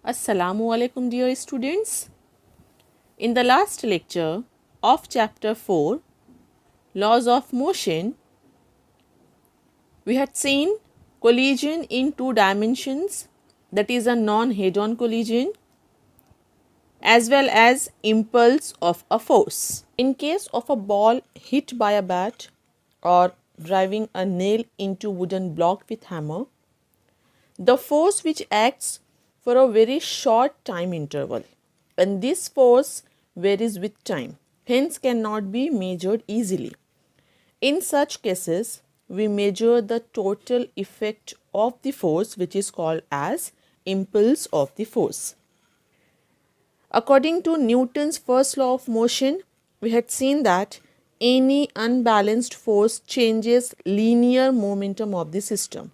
Assalamu alaikum dear students. In the last lecture of chapter 4, Laws of Motion, we had seen collision in two dimensions, that is a non-head-on collision, as well as impulse of a force. In case of a ball hit by a bat or driving a nail into wooden block with hammer, the force which acts for a very short time interval, and this force varies with time, hence cannot be measured easily. In such cases, we measure the total effect of the force, which is called as impulse of the force. According to Newton's first law of motion, we had seen that any unbalanced force changes linear momentum of the system.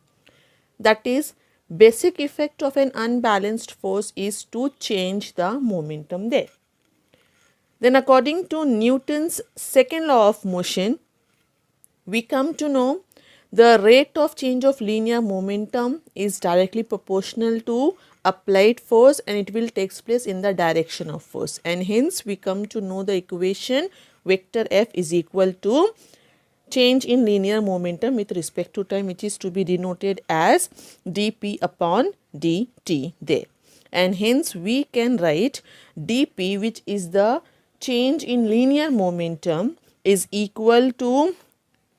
That is, basic effect of an unbalanced force is to change the momentum there. Then according to Newton's second law of motion, we come to know the rate of change of linear momentum is directly proportional to applied force, and it will take place in the direction of force, and hence we come to know the equation vector F is equal to change in linear momentum with respect to time, which is to be denoted as dp upon dt there, and hence we can write dp, which is the change in linear momentum, is equal to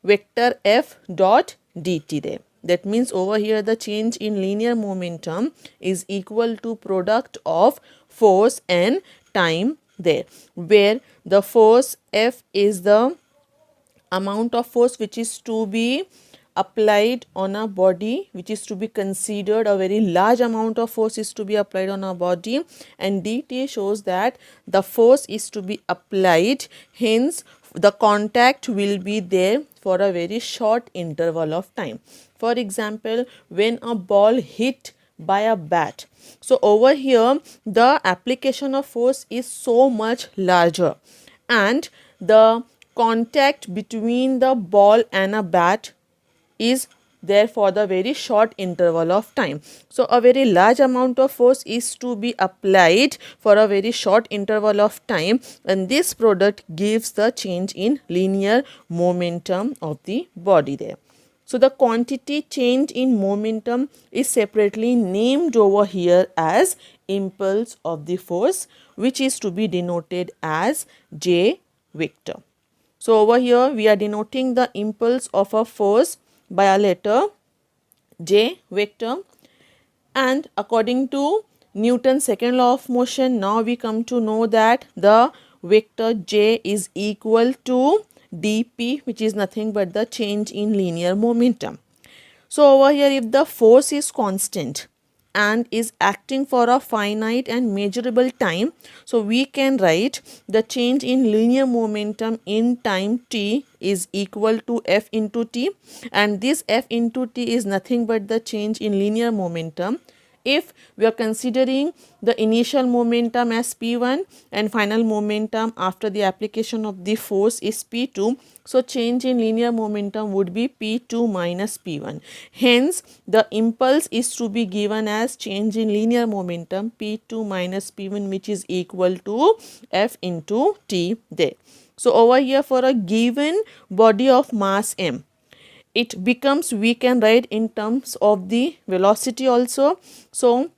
vector F dot dt there. That means over here the change in linear momentum is equal to product of force and time there, where the force F is the amount of force which is to be applied on a body, which is to be considered a very large amount of force is to be applied on a body, and dt shows that the force is to be applied, hence the contact will be there for a very short interval of time. For example, when a ball hit by a bat, so over here the application of force is so much larger, and the contact between the ball and a bat is there for the very short interval of time. So a very large amount of force is to be applied for a very short interval of time, and this product gives the change in linear momentum of the body there. So the quantity change in momentum is separately named over here as impulse of the force, which is to be denoted as J vector. So over here we are denoting the impulse of a force by a letter J vector, and according to Newton's second law of motion, now we come to know that the vector J is equal to dp, which is nothing but the change in linear momentum. So over here if the force is constant and is acting for a finite and measurable time, so we can write the change in linear momentum in time t is equal to F into t, and this F into t is nothing but the change in linear momentum if we are considering the initial momentum as p1 and final momentum after the application of the force is p2. So change in linear momentum would be p2 minus p1. Hence the impulse is to be given as change in linear momentum p2 minus p1, which is equal to F into t there. So over here for a given body of mass m, it becomes, we can write in terms of the velocity also. So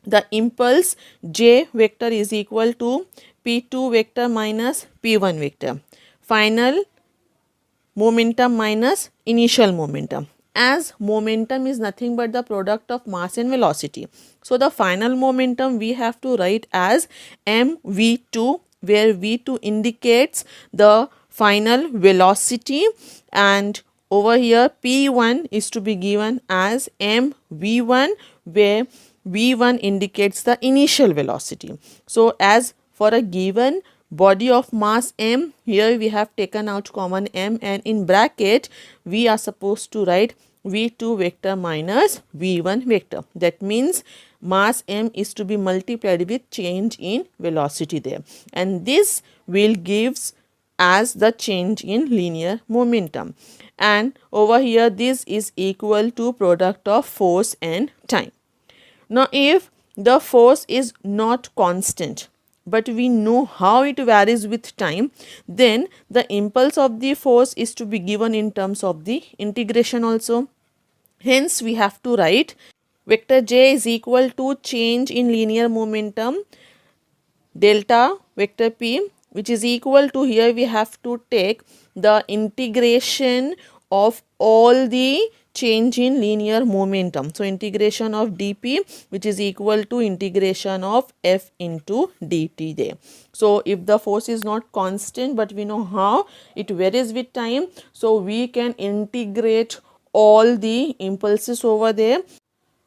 the impulse J vector is equal to P2 vector minus P1 vector, final momentum minus initial momentum, as momentum is nothing but the product of mass and velocity. So the final momentum we have to write as mv2, where v2 indicates the final velocity, and over here p1 is to be given as mv1, where v1 indicates the initial velocity. So as for a given body of mass m, here we have taken out common m, and in bracket we are supposed to write v2 vector minus v1 vector. That means mass m is to be multiplied with change in velocity there, and this will gives as the change in linear momentum, and over here this is equal to product of force and time. Now if the force is not constant, but we know how it varies with time, then the impulse of the force is to be given in terms of the integration also. Hence, we have to write vector j is equal to change in linear momentum delta vector p, which is equal to, here we have to take the integration of all the change in linear momentum. So, integration of dp, which is equal to integration of f into dt there. So, if the force is not constant, but we know how it varies with time, so we can integrate all the impulses over there,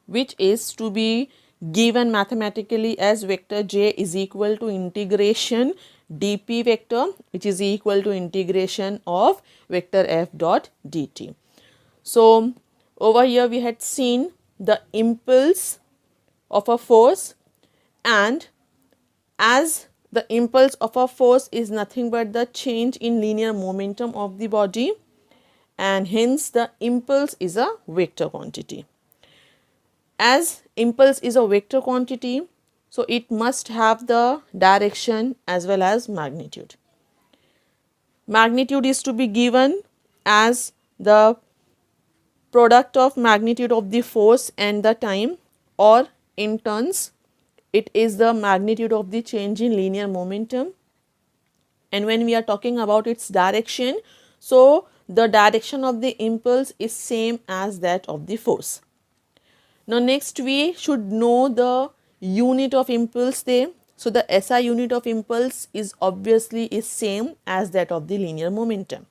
which is to be given mathematically as vector j is equal to integration dp vector, which is equal to integration of vector f dot dt. So, over here we had seen the impulse of a force, and as the impulse of a force is nothing but the change in linear momentum of the body, and hence the impulse is a vector quantity. As impulse is a vector quantity, so it must have the direction as well as magnitude. Magnitude is to be given as the product of magnitude of the force and the time, or in turns it is the magnitude of the change in linear momentum. And when we are talking about its direction, so the direction of the impulse is same as that of the force. Now, next we should know the unit of impulse there. So, the SI unit of impulse is obviously is same as that of the linear momentum,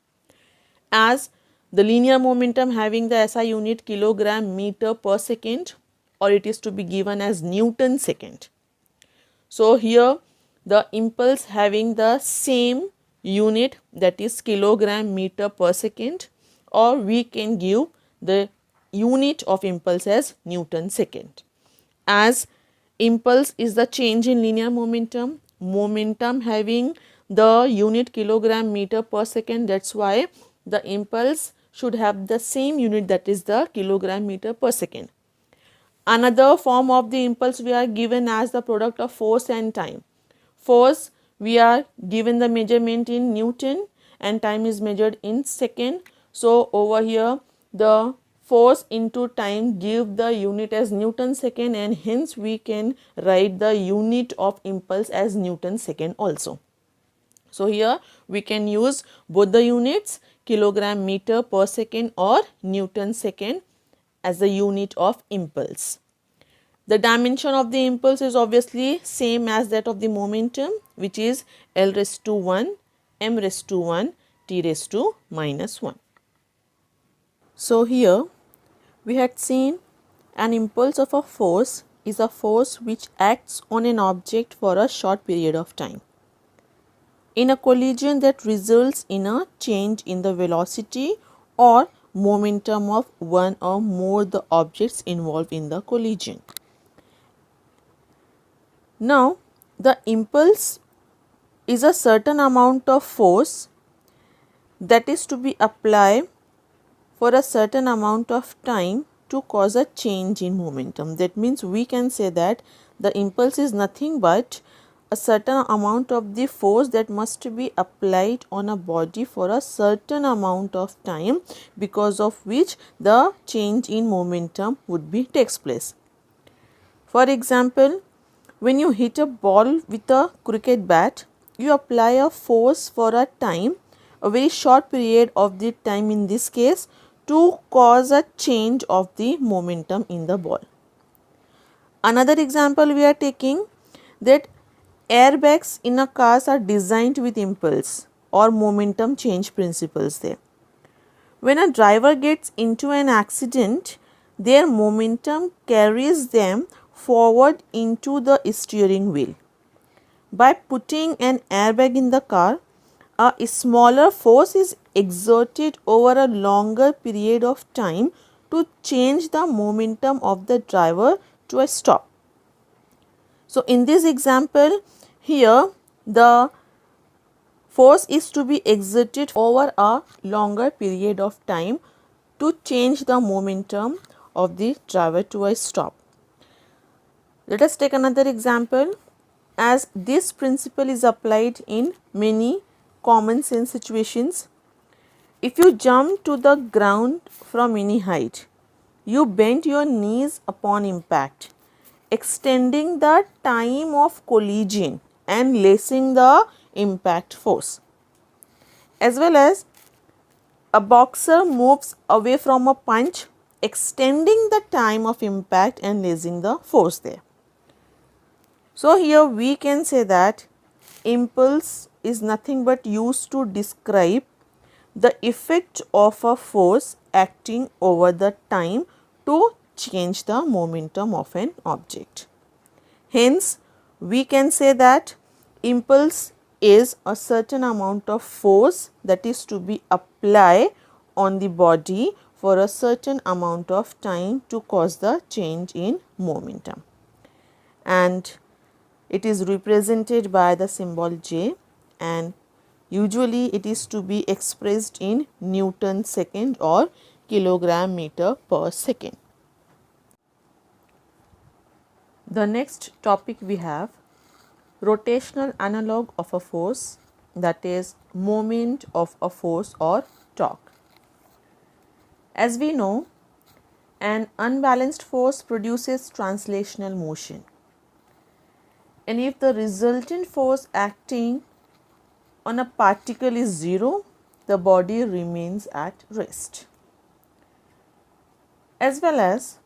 as the linear momentum having the SI unit kilogram meter per second, or it is to be given as Newton second. So, here the impulse having the same unit, that is kilogram meter per second, or we can give the unit of impulse as Newton second. As impulse is the change in linear momentum, momentum having the unit kilogram meter per second, that is why the impulse should have the same unit, that is the kilogram meter per second. Another form of the impulse we are given as the product of force and time. Force, we are given the measurement in Newton and time is measured in second. So, over here the force into time give the unit as Newton second, and hence we can write the unit of impulse as Newton second also. So, here we can use both the units, kilogram meter per second or Newton second, as the unit of impulse. The dimension of the impulse is obviously same as that of the momentum, which is L raised to 1, m raised to 1, t raised to minus 1. So, here we had seen an impulse of a force is a force which acts on an object for a short period of time. In a collision that results in a change in the velocity or momentum of one or more the objects involved in the collision. Now, the impulse is a certain amount of force that is to be applied for a certain amount of time to cause a change in momentum. That means we can say that the impulse is nothing but a certain amount of the force that must be applied on a body for a certain amount of time, because of which the change in momentum would be takes place. For example, when you hit a ball with a cricket bat, you apply a force for a time, a very short period of the time in this case, to cause a change of the momentum in the ball. Another example we are taking, that airbags in a cars are designed with impulse or momentum change principles there. When a driver gets into an accident, their momentum carries them forward into the steering wheel. By putting an airbag in the car, a smaller force is exerted over a longer period of time to change the momentum of the driver to a stop. So, in this example, here the force is to be exerted over a longer period of time to change the momentum of the driver to a stop. Let us take another example. As this principle is applied in many common sense situations, if you jump to the ground from any height, you bend your knees upon impact, extending the time of collision and lessening the impact force. As well as a boxer moves away from a punch, extending the time of impact and lessening the force there. So, here we can say that impulse is nothing but used to describe the effect of a force acting over the time to change the momentum of an object. Hence, we can say that impulse is a certain amount of force that is to be applied on the body for a certain amount of time to cause the change in momentum. And it is represented by the symbol J, and usually it is to be expressed in Newton second or kilogram meter per second. The next topic we have rotational analog of a force, that is moment of a force or torque. As we know, an unbalanced force produces translational motion, and if the resultant force acting on a particle is 0, the body remains at rest. As well as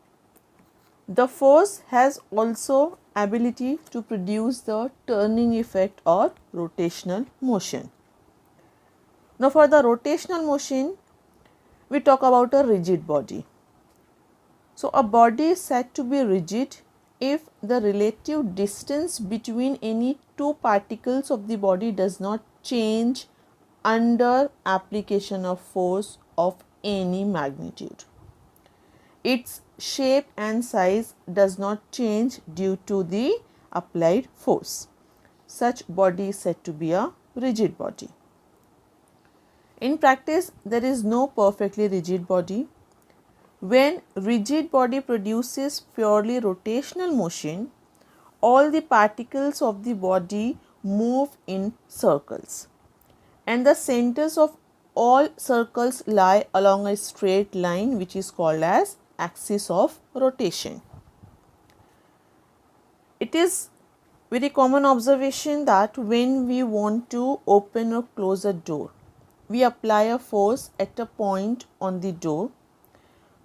the force has also ability to produce the turning effect or rotational motion. Now, for the rotational motion, we talk about a rigid body. So, a body is said to be rigid if the relative distance between any two particles of the body does not change under application of force of any magnitude. Its shape and size does not change due to the applied force. Such body is said to be a rigid body. In practice, there is no perfectly rigid body. When rigid body produces purely rotational motion, all the particles of the body move in circles, and the centers of all circles lie along a straight line, which is called as axis of rotation. It is very common observation that when we want to open or close a door, we apply a force at a point on the door.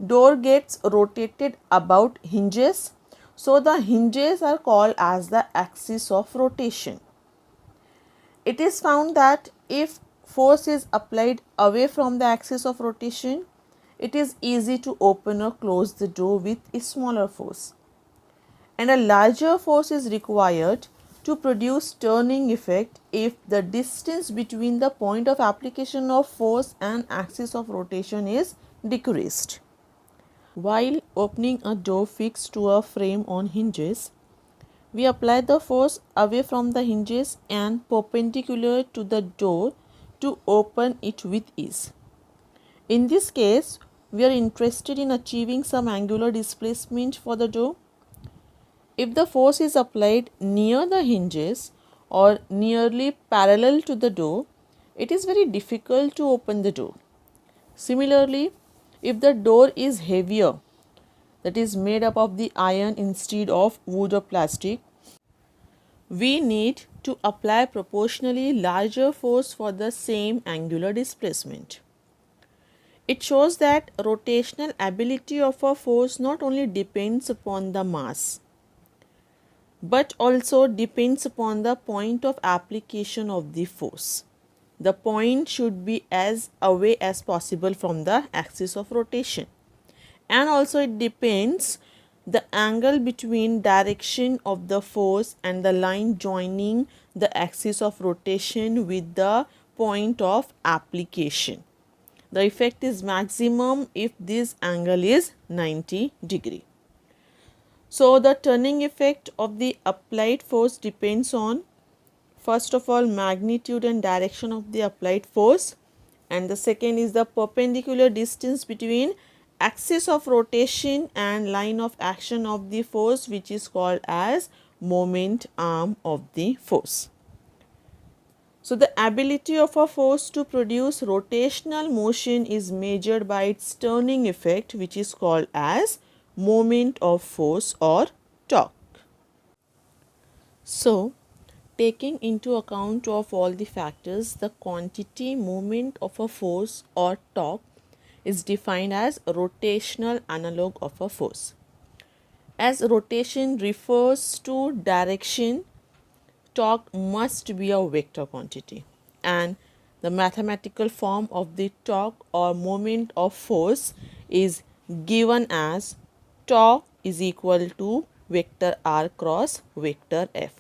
Door gets rotated about hinges, so the hinges are called as the axis of rotation. It is found that if force is applied away from the axis of rotation, it is easy to open or close the door with a smaller force, and a larger force is required to produce turning effect if the distance between the point of application of force and axis of rotation is decreased. While opening a door fixed to a frame on hinges, we apply the force away from the hinges and perpendicular to the door to open it with ease. In this case, we are interested in achieving some angular displacement for the door. If the force is applied near the hinges or nearly parallel to the door, it is very difficult to open the door. Similarly, if the door is heavier, that is made up of the iron instead of wood or plastic, we need to apply proportionally larger force for the same angular displacement. It shows that rotational ability of a force not only depends upon the mass, but also depends upon the point of application of the force. The point should be as away as possible from the axis of rotation, and also it depends the angle between direction of the force and the line joining the axis of rotation with the point of application. The effect is maximum if this angle is 90 degree. So, the turning effect of the applied force depends on, first of all, magnitude and direction of the applied force, and the second is the perpendicular distance between axis of rotation and line of action of the force, which is called as moment arm of the force. So, the ability of a force to produce rotational motion is measured by its turning effect, which is called as moment of force or torque. So, taking into account of all the factors, the quantity moment of a force or torque is defined as rotational analog of a force. As rotation refers to direction, torque must be a vector quantity, and the mathematical form of the torque or moment of force is given as torque is equal to vector r cross vector f.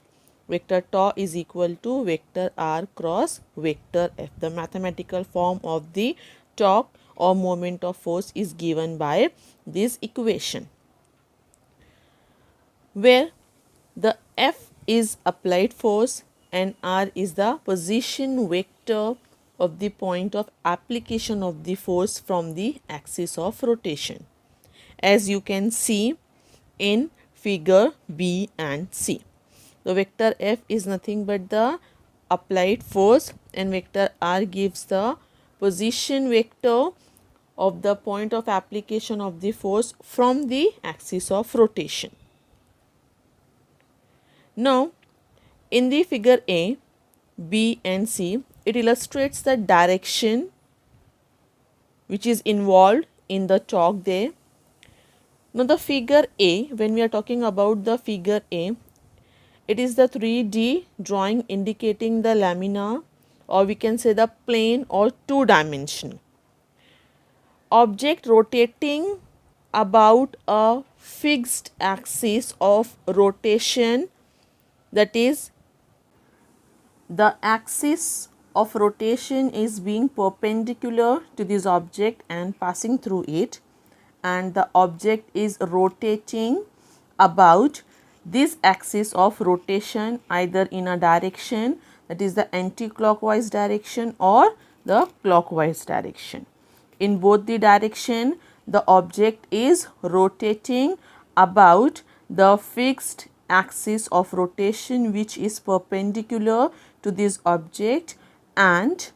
Vector torque is equal to vector r cross vector f. The mathematical form of the torque or moment of force is given by this equation, where the F is applied force and R is the position vector of the point of application of the force from the axis of rotation, as you can see in figure B and C. The vector F is nothing but the applied force, and vector R gives the position vector of the point of application of the force from the axis of rotation. Now, in the figure A, B and C, it illustrates the direction which is involved in the torque there. Now, the figure A, when we are talking about the figure A, it is the 3D drawing indicating the lamina, or we can say the plane or two-dimensional object rotating about a fixed axis of rotation, that is, the axis of rotation is being perpendicular to this object and passing through it, and the object is rotating about this axis of rotation either in a direction, that is the anti-clockwise direction, or the clockwise direction. In both the direction, the object is rotating about the fixed axis of rotation which is perpendicular to this object and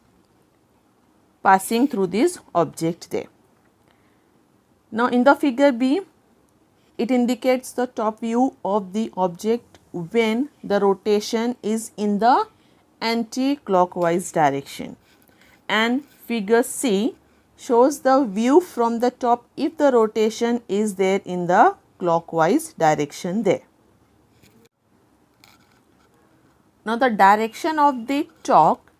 passing through this object there. Now, in the figure B, it indicates the top view of the object when the rotation is in the anti-clockwise direction, and figure C shows the view from the top if the rotation is there in the clockwise direction there. Now, the direction of the torque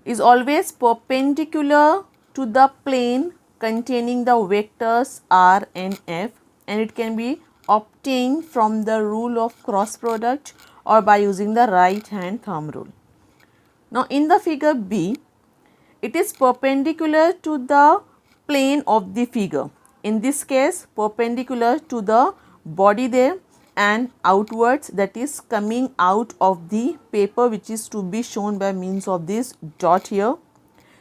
is always perpendicular to the plane containing the vectors r and f, and it can be obtained from the rule of cross product or by using the right hand thumb rule. Now, in the figure B, it is perpendicular to the plane of the figure. In this case, perpendicular to the body there and outwards, that is coming out of the paper, which is to be shown by means of this dot here.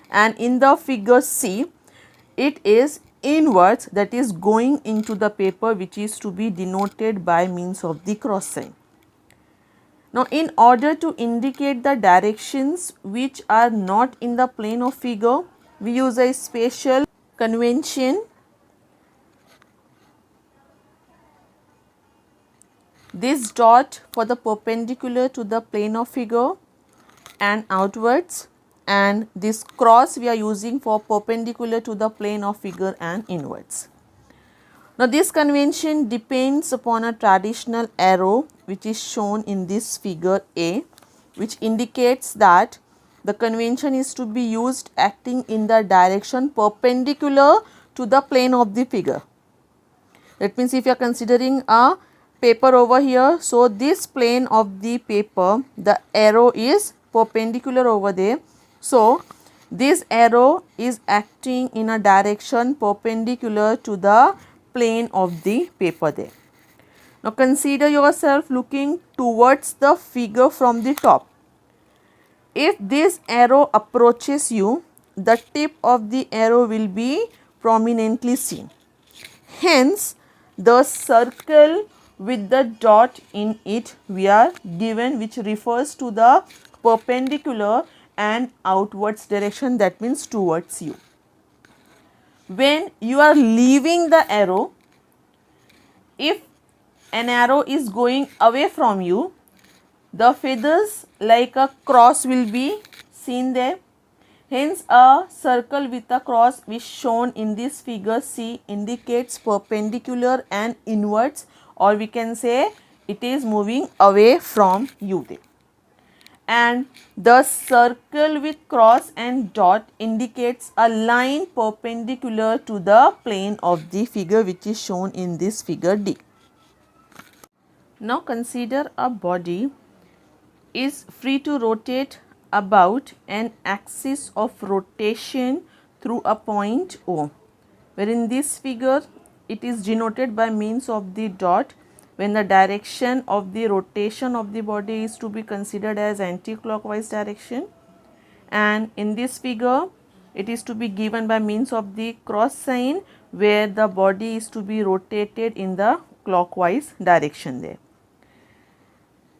And in the figure C, it is inwards, that is going into the paper, which is to be denoted by means of the cross sign. Now, in order to indicate the directions which are not in the plane of figure, we use a special convention. This dot for the perpendicular to the plane of figure and outwards, and this cross we are using for perpendicular to the plane of figure and inwards. Now, this convention depends upon a traditional arrow which is shown in this figure A, which indicates that the convention is to be used acting in the direction perpendicular to the plane of the figure. That means, if you are considering a paper over here, so this plane of the paper, the arrow is perpendicular over there. So, this arrow is acting in a direction perpendicular to the plane of the paper there. Now, consider yourself looking towards the figure from the top. If this arrow approaches you, the tip of the arrow will be prominently seen. Hence, the circle with the dot in it we are given, which refers to the perpendicular and outwards direction, that means towards you. When you are leaving the arrow, if an arrow is going away from you, the feathers like a cross will be seen there. Hence, a circle with a cross which shown in this figure C indicates perpendicular and inwards, or we can say it is moving away from you there. And the circle with cross and dot indicates a line perpendicular to the plane of the figure, which is shown in this figure D. Now consider a body is free to rotate about an axis of rotation through a point O, where in this figure it is denoted by means of the dot when the direction of the rotation of the body is to be considered as anti-clockwise direction, and in this figure it is to be given by means of the cross sign where the body is to be rotated in the clockwise direction there.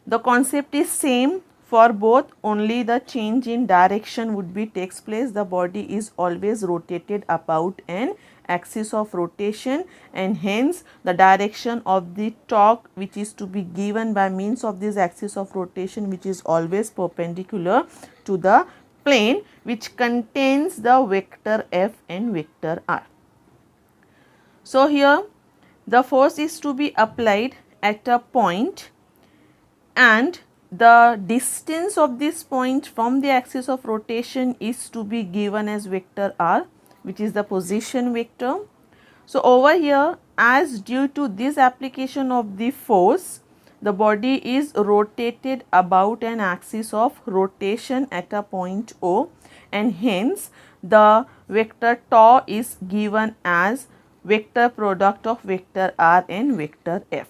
The concept is same for both, only the change in direction would be takes place. The body is always rotated about an axis of rotation, and hence the direction of the torque which is to be given by means of this axis of rotation, which is always perpendicular to the plane which contains the vector F and vector R. So here the force is to be applied at a point, and the distance of this point from the axis of rotation is to be given as vector R, which is the position vector. So over here, as due to this application of the force, the body is rotated about an axis of rotation at a point O, and hence the vector tau is given as vector product of vector R and vector F.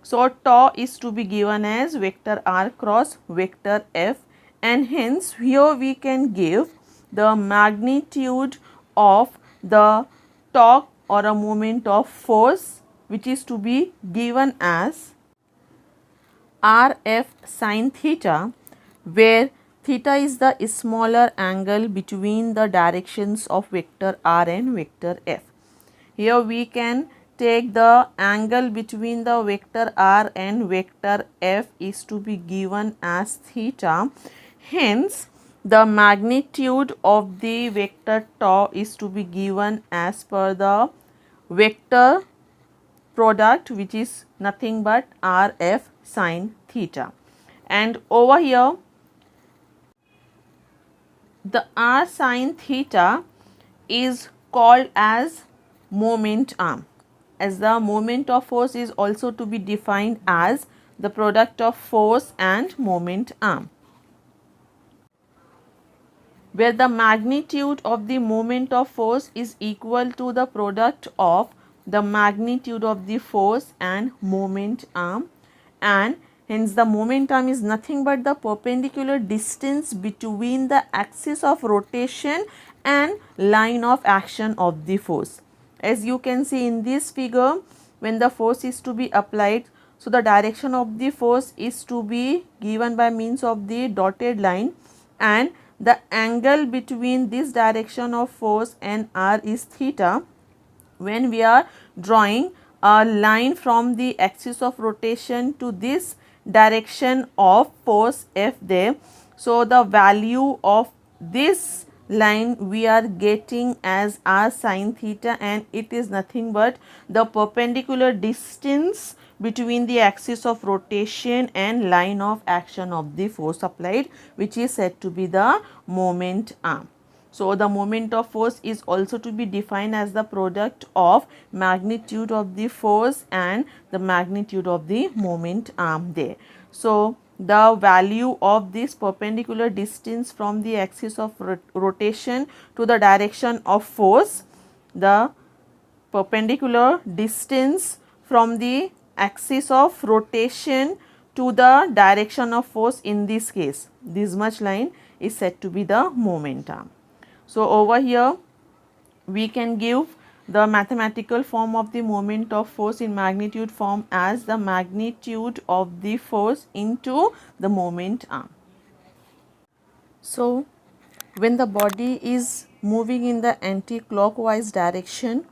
So tau is to be given as vector R cross vector F, and hence here we can give the magnitude of the torque or a moment of force, which is to be given as Rf sin theta, where theta is the smaller angle between the directions of vector R and vector F. Here we can take the angle between the vector R and vector F is to be given as theta. Hence, the magnitude of the vector tau is to be given as per the vector product, which is nothing but Rf sin theta. And over here, the R sin theta is called as moment arm, as the moment of force is also to be defined as the product of force and moment arm, where the magnitude of the moment of force is equal to the product of the magnitude of the force and moment arm, and hence the moment arm is nothing but the perpendicular distance between the axis of rotation and line of action of the force. As you can see in this figure, when the force is to be applied, so the direction of the force is to be given by means of the dotted line, and the angle between this direction of force and R is theta. When we are drawing a line from the axis of rotation to this direction of force F there, so the value of this line we are getting as R sin theta, and it is nothing but the perpendicular distance between the axis of rotation and line of action of the force applied, which is said to be the moment arm. So the moment of force is also to be defined as the product of magnitude of the force and the magnitude of the moment arm there. So the value of this perpendicular distance from the axis of rotation to the direction of force, the perpendicular distance from the axis of rotation to the direction of force, in this case this much line is said to be the moment arm. So over here we can give the mathematical form of the moment of force in magnitude form as the magnitude of the force into the moment arm. So, when the body is moving in the anti-clockwise direction,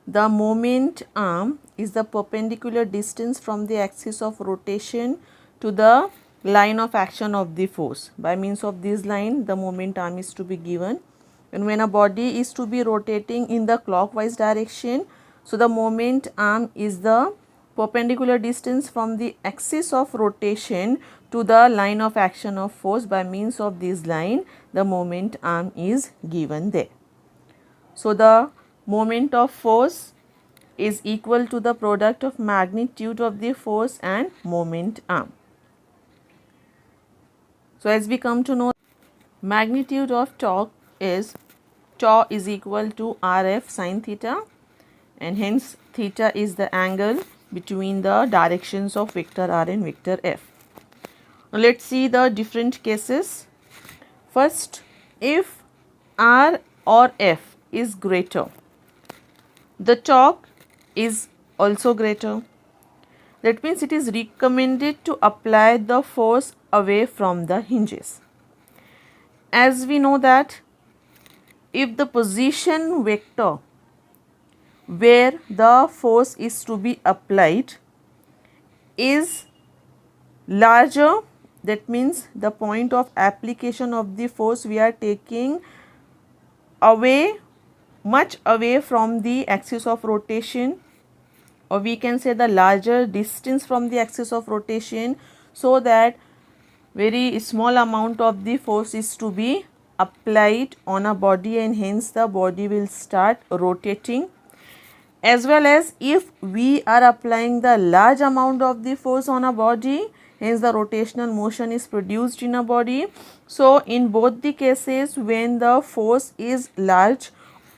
the moment arm is the perpendicular distance from the axis of rotation to the line of action of the force. By means of this line, the moment arm is to be given. And when a body is to be rotating in the clockwise direction, so the moment arm is the perpendicular distance from the axis of rotation to the line of action of force. By means of this line, the moment arm is given there. So, the moment of force is equal to the product of magnitude of the force and moment arm. So, as we come to know, magnitude of torque is tau is equal to Rf sin theta, and hence theta is the angle between the directions of vector r and vector f. Now, let us see the different cases. First, if r or f is greater, the torque is also greater. That means it is recommended to apply the force away from the hinges. As we know that if the position vector where the force is to be applied is larger, that means the point of application of the force we are taking away, much away from the axis of rotation, or we can say the larger distance from the axis of rotation, so that very small amount of the force is to be applied on a body and hence the body will start rotating. As well as if we are applying the large amount of the force on a body, hence the rotational motion is produced in a body. So, in both the cases when the force is large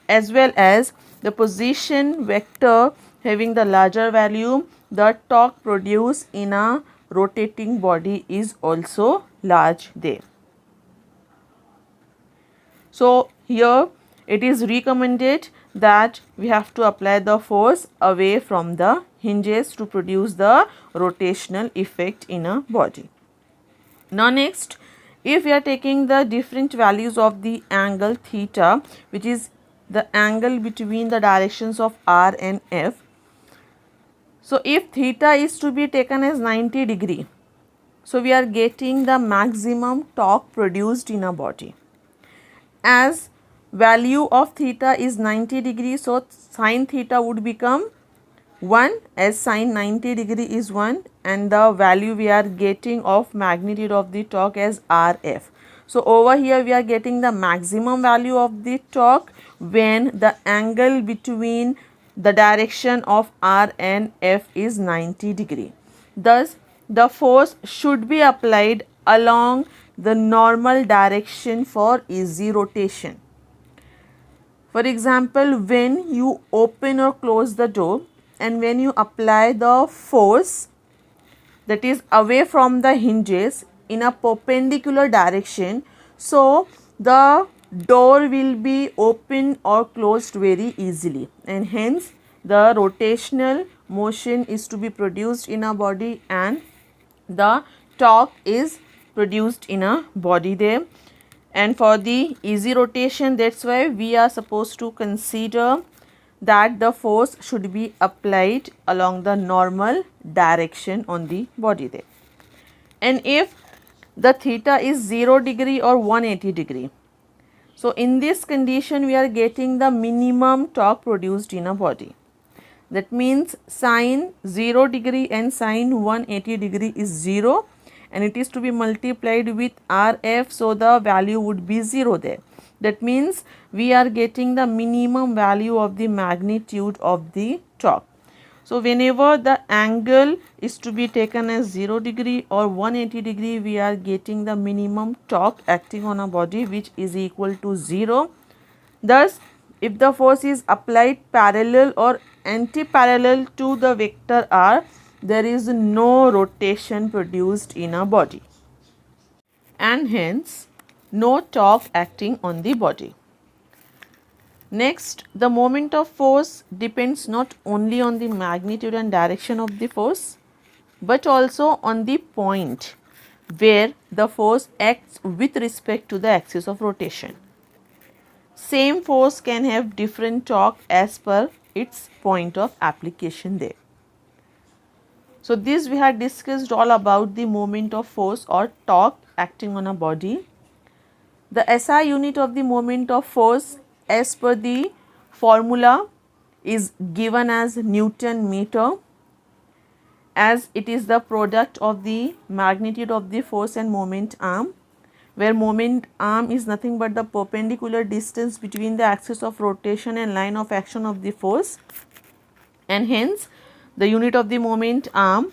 as well as the position vector having the larger value, the torque produced in a rotating body is also large there. So, here it is recommended that we have to apply the force away from the hinges to produce the rotational effect in a body. Now, next, if we are taking the different values of the angle theta, which is the angle between the directions of r and f. So, if theta is to be taken as 90 degree, so we are getting the maximum torque produced in a body. As value of theta is 90 degree, so sin theta would become 1, as sin 90 degree is 1, and the value we are getting of magnitude of the torque as Rf. So, over here we are getting the maximum value of the torque when the angle between the direction of R and F is 90 degree. Thus, the force should be applied along the normal direction for easy rotation. For example, when you open or close the door and when you apply the force that is away from the hinges in a perpendicular direction, so the door will be open or closed very easily, and hence the rotational motion is to be produced in a body and the torque is produced in a body there. And for the easy rotation, that's why we are supposed to consider that the force should be applied along the normal direction on the body there. And if the theta is 0 degree or 180 degree, so in this condition we are getting the minimum torque produced in a body. That means sin 0 degree and sin 180 degree is 0 and it is to be multiplied with Rf, so the value would be 0 there. That means we are getting the minimum value of the magnitude of the torque. So, whenever the angle is to be taken as 0 degree or 180 degree, we are getting the minimum torque acting on a body which is equal to 0. Thus, if the force is applied parallel or anti-parallel to the vector r, there is no rotation produced in a body and hence no torque acting on the body. Next, the moment of force depends not only on the magnitude and direction of the force, but also on the point where the force acts with respect to the axis of rotation. Same force can have different torque as per its point of application there. So, this we had discussed all about the moment of force or torque acting on a body. The SI unit of the moment of force as per the formula is given as Newton meter, as it is the product of the magnitude of the force and moment arm, where moment arm is nothing but the perpendicular distance between the axis of rotation and line of action of the force, and hence the unit of the moment arm,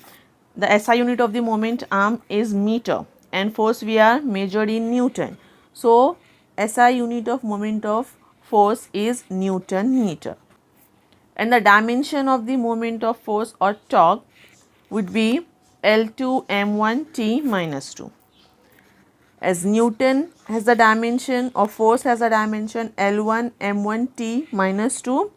the SI unit of the moment arm is meter, and force we are measured in Newton. So, SI unit of moment of force is Newton meter, and the dimension of the moment of force or torque would be L2 m1 t minus 2. As Newton has the dimension or force has a dimension L1 m1 t minus 2,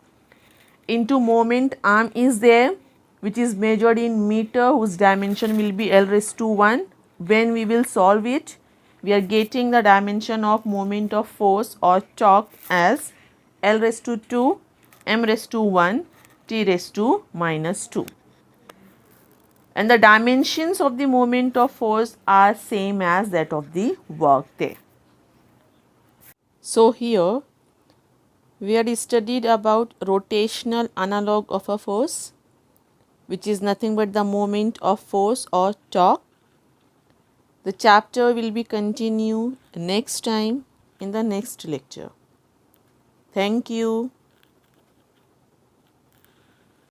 into moment arm is there, which is measured in meter, whose dimension will be L raised to 1. When we will solve it, we are getting the dimension of moment of force or torque as L raised to 2 m raised to 1 t raised to minus 2. And the dimensions of the moment of force are same as that of the work there. So, here we had studied about rotational analog of a force, which is nothing but the moment of force or torque. The chapter will be continued next time in the next lecture. Thank you.